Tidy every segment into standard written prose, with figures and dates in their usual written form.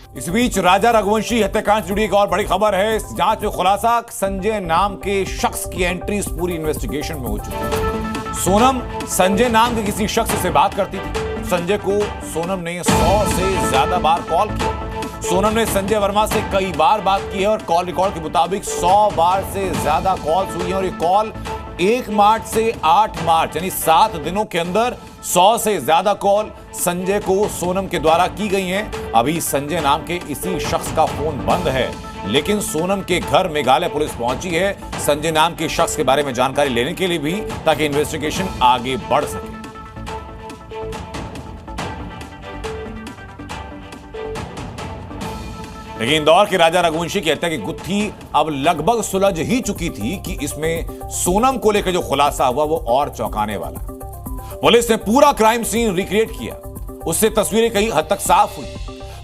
इस बीच राजा रघुवंशी हत्याकांड से जुड़ी एक और बड़ी खबर है। इस जांच में खुलासा संजय नाम के शख्स की एंट्री इस पूरी इन्वेस्टिगेशन में हो चुकी है। सोनम संजय नाम के किसी शख्स से बात करती थी। संजय को सोनम ने 100 से ज्यादा बार कॉल किया। सोनम ने संजय वर्मा से कई बार बात की है और कॉल रिकॉर्ड के मुताबिक 100 बार से ज्यादा कॉल्स हुई हैं और ये कॉल 1 मार्च से 8 मार्च यानी 7 दिनों के अंदर 100 से ज्यादा कॉल संजय को सोनम के द्वारा की गई हैं। अभी संजय नाम के इसी शख्स का फोन बंद है, लेकिन सोनम के घर मेघालय पुलिस पहुंची है संजय नाम के शख्स के बारे में जानकारी लेने के लिए भी, ताकि इन्वेस्टिगेशन आगे बढ़ सके। लेकिन इंदौर के राजा रघुवंशी की हत्या की गुत्थी अब लगभग सुलझ ही चुकी थी कि इसमें सोनम को लेकर जो खुलासा हुआ वो और चौंकाने वाला। पुलिस ने पूरा क्राइम सीन रिक्रिएट किया, उससे तस्वीरें कई हद तक साफ हुई।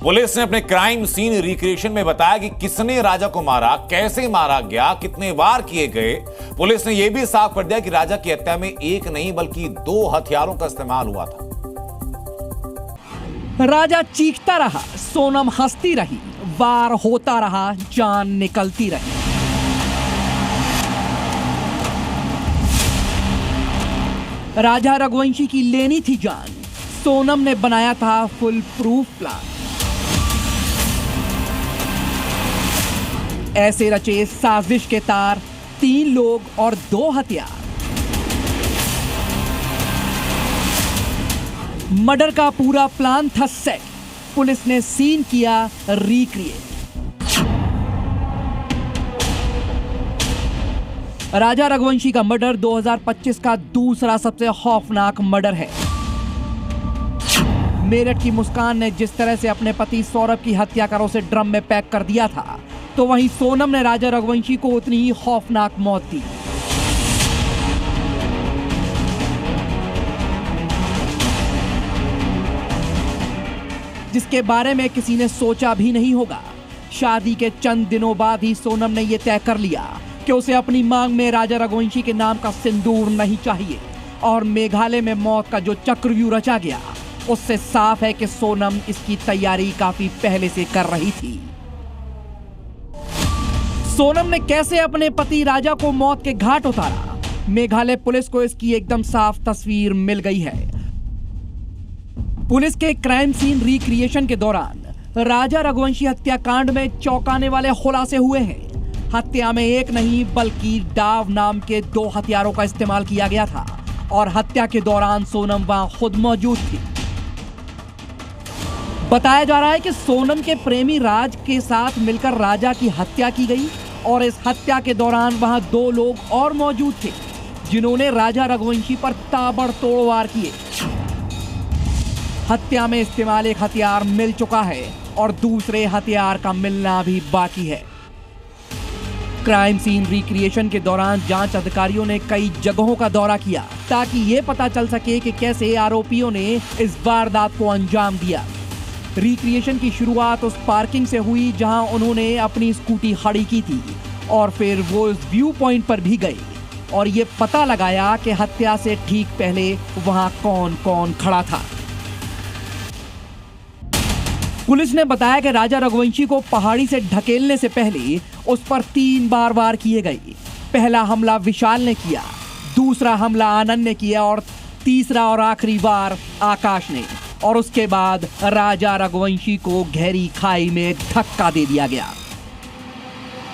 पुलिस ने अपने क्राइम सीन रिक्रिएशन में बताया कि किसने राजा को मारा, कैसे मारा गया, कितने वार किए गए। पुलिस ने यह भी साफ कर दिया कि राजा की हत्या में एक नहीं बल्कि 2 हथियारों का इस्तेमाल हुआ था। राजा चीखता रहा, सोनम हंसती रही, वार होता रहा, जान निकलती रही। राजा रघुवंशी की लेनी थी जान, सोनम ने बनाया था फुल प्रूफ प्लान। ऐसे रचे साजिश के तार, 3 लोग और 2 हथियार। मर्डर का पूरा प्लान था सेट। पुलिस ने सीन किया रिक्रिएट। राजा रघुवंशी का मर्डर 2025 का दूसरा सबसे खौफनाक मर्डर है। मेरठ की मुस्कान ने जिस तरह से अपने पति सौरभ की हत्या कर उसे ड्रम में पैक कर दिया था, तो वहीं सोनम ने राजा रघुवंशी को उतनी ही खौफनाक मौत दी। जिसके बारे में किसी ने सोचा भी नहीं होगा। शादी के चंद दिनों बाद ही सोनम ने यह तय कर लिया कि उसे अपनी मांग में राजा रघुवंशी के नाम का सिंदूर नहीं चाहिए। और मेघालय में मौत का जो चक्रव्यूह रचा गया, उससे साफ है कि सोनम इसकी तैयारी काफी पहले से कर रही थी। सोनम ने कैसे अपने पति राजा को मौत के घाट उतारा, मेघालय पुलिस को इसकी एकदम साफ तस्वीर मिल गई है। पुलिस के क्राइम सीन रिक्रिएशन के दौरान राजा रघुवंशी हत्याकांड में चौंकाने वाले खुलासे हुए हैं। हत्या में एक नहीं बल्कि डाव नाम के 2 हथियारों का इस्तेमाल किया गया था और हत्या के दौरान सोनम वहां खुद मौजूद थी। बताया जा रहा है कि सोनम के प्रेमी राज के साथ मिलकर राजा की हत्या की गई और इस हत्या के दौरान वहां 2 लोग और मौजूद थे जिन्होंने राजा रघुवंशी पर ताबड़तोड़ वार किए। हत्या में इस्तेमाल एक हथियार मिल चुका है और दूसरे हथियार का मिलना भी बाकी है। क्राइम सीन रिक्रिएशन के दौरान जांच अधिकारियों ने कई जगहों का दौरा किया ताकि यह पता चल सके कि कैसे आरोपियों ने इस वारदात को अंजाम दिया। रिक्रिएशन की शुरुआत उस पार्किंग से हुई जहां उन्होंने अपनी स्कूटी खड़ी की थी और फिर वो इस व्यू पॉइंट पर भी गए और ये पता लगाया कि हत्या से ठीक पहले वहां कौन कौन खड़ा था। पुलिस ने बताया कि राजा रघुवंशी को पहाड़ी से ढकेलने से पहले उस पर 3 बार वार किए गए। पहला हमला विशाल ने किया, दूसरा हमला आनंद ने किया और तीसरा और आखिरी वार आकाश ने। और उसके बाद राजा रघुवंशी को गहरी खाई में धक्का दे दिया गया।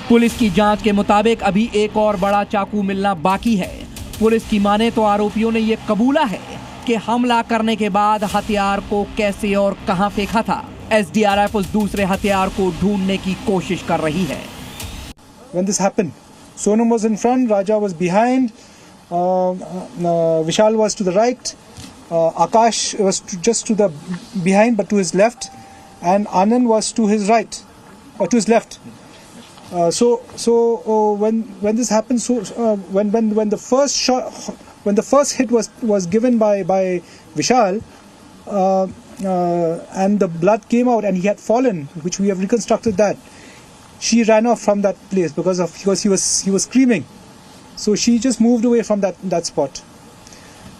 पुलिस की जांच के मुताबिक अभी एक और बड़ा चाकू मिलना बाकी है। पुलिस की माने तो आरोपियों ने यह कबूला है कि हमला करने के बाद हथियार को कैसे और कहां फेंका था। एसडीआरएफ उस दूसरे हथियार को ढूंढने की कोशिश कर रही है। When this happened, Sonam was in front, Raja was behind, Vishal was to the right, Akash was just to the behind but to his left, and Anand was to his right, or to his left. When this happened, when the first shot, when the first hit was given by Vishal, and the blood came out and he had fallen, which we have reconstructed that. She ran off from that place because he was screaming. So she just moved away from that spot.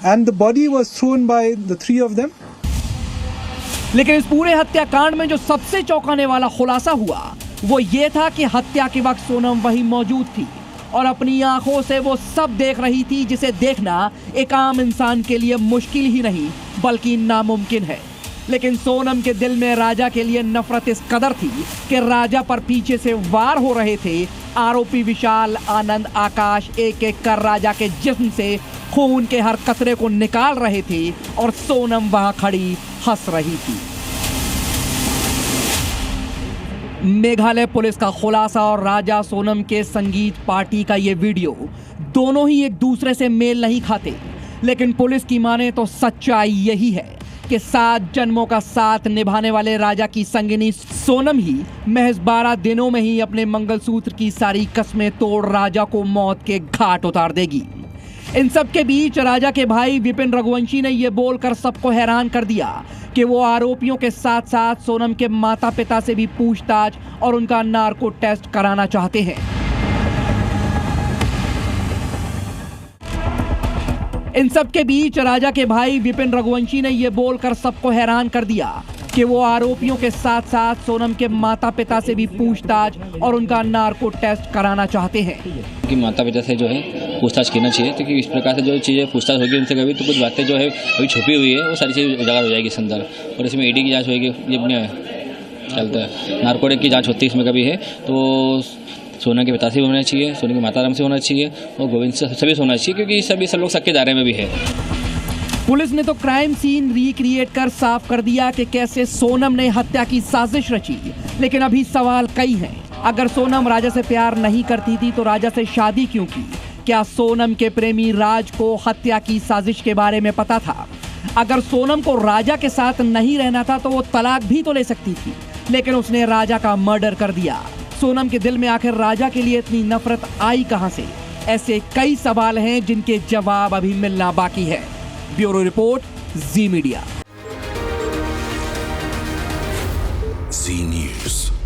And the body was thrown by the 3 of them. लेकिन इस पूरे हत्याकांड में जो सबसे चौंकाने वाला खुलासा हुआ वो ये था कि हत्या के वक्त सोनम वहीं मौजूद थी और अपनी आंखों से वो सब देख रही थी जिसे देखना एक आम इंसान के लिए मुश्किल ही नहीं बल्कि नामुमकिन है। लेकिन सोनम के दिल में राजा के लिए नफरत इस कदर थी कि राजा पर पीछे से वार हो रहे थे। आरोपी विशाल, आनंद, आकाश एक एक कर राजा के जिस्म से खून के हर कतरे को निकाल रहे थे और सोनम वहां खड़ी हंस रही थी। मेघालय पुलिस का खुलासा और राजा सोनम के संगीत पार्टी का ये वीडियो दोनों ही एक दूसरे से मेल नहीं खाते, लेकिन पुलिस की माने तो सच्चाई यही है कि 7 जन्मों का साथ निभाने वाले राजा की संगिनी सोनम ही महज 12 दिनों में ही अपने मंगलसूत्र की सारी कस्में तोड़ राजा को मौत के घाट उतार देगी। इन सब के बीच राजा के भाई विपिन रघुवंशी ने यह बोलकर सबको हैरान कर दिया कि वो आरोपियों के साथ साथ सोनम के माता पिता से भी पूछताछ और उनका नार्को टेस्ट कराना चाहते हैं। इन सब के बीच राजा के भाई विपिन रघुवंशी ने यह बोलकर सबको हैरान कर दिया कि वो आरोपियों के साथ साथ सोनम के माता पिता से भी पूछताछ और उनका नार्को टेस्ट कराना चाहते हैं। कि माता पिता से जो है पूछताछ करना चाहिए, क्योंकि इस प्रकार से जो चीज़ें पूछताछ होगी उनसे कभी तो कुछ बातें जो है अभी छुपी हुई है वो सारी चीज़ उजागर हो जाएगी इस अंदर। और इसमें ईडी की जांच होगी, ये अपने चलता है नार्कोटिक की जांच होती है इसमें कभी है तो सोना के पिता से होना चाहिए, सोना के माताराम से होना चाहिए और गोविंद से सभी से होना चाहिए, क्योंकि सभी सब लोग सबके दायरे में भी है। पुलिस ने तो क्राइम सीन रिक्रिएट कर साफ कर दिया कि कैसे सोनम ने हत्या की साजिश रची, लेकिन अभी सवाल कई हैं। अगर सोनम राजा से प्यार नहीं करती थी तो राजा से शादी क्यों की? क्या सोनम के प्रेमी राज को हत्या की साजिश के बारे में पता था? अगर सोनम को राजा के साथ नहीं रहना था तो वो तलाक भी तो ले सकती थी, लेकिन उसने राजा का मर्डर कर दिया। सोनम के दिल में आखिर राजा के लिए इतनी नफरत आई कहां से? ऐसे कई सवाल हैं जिनके जवाब अभी मिलना बाकी है। ब्यूरो रिपोर्ट, जी मीडिया। जी न्यूज़।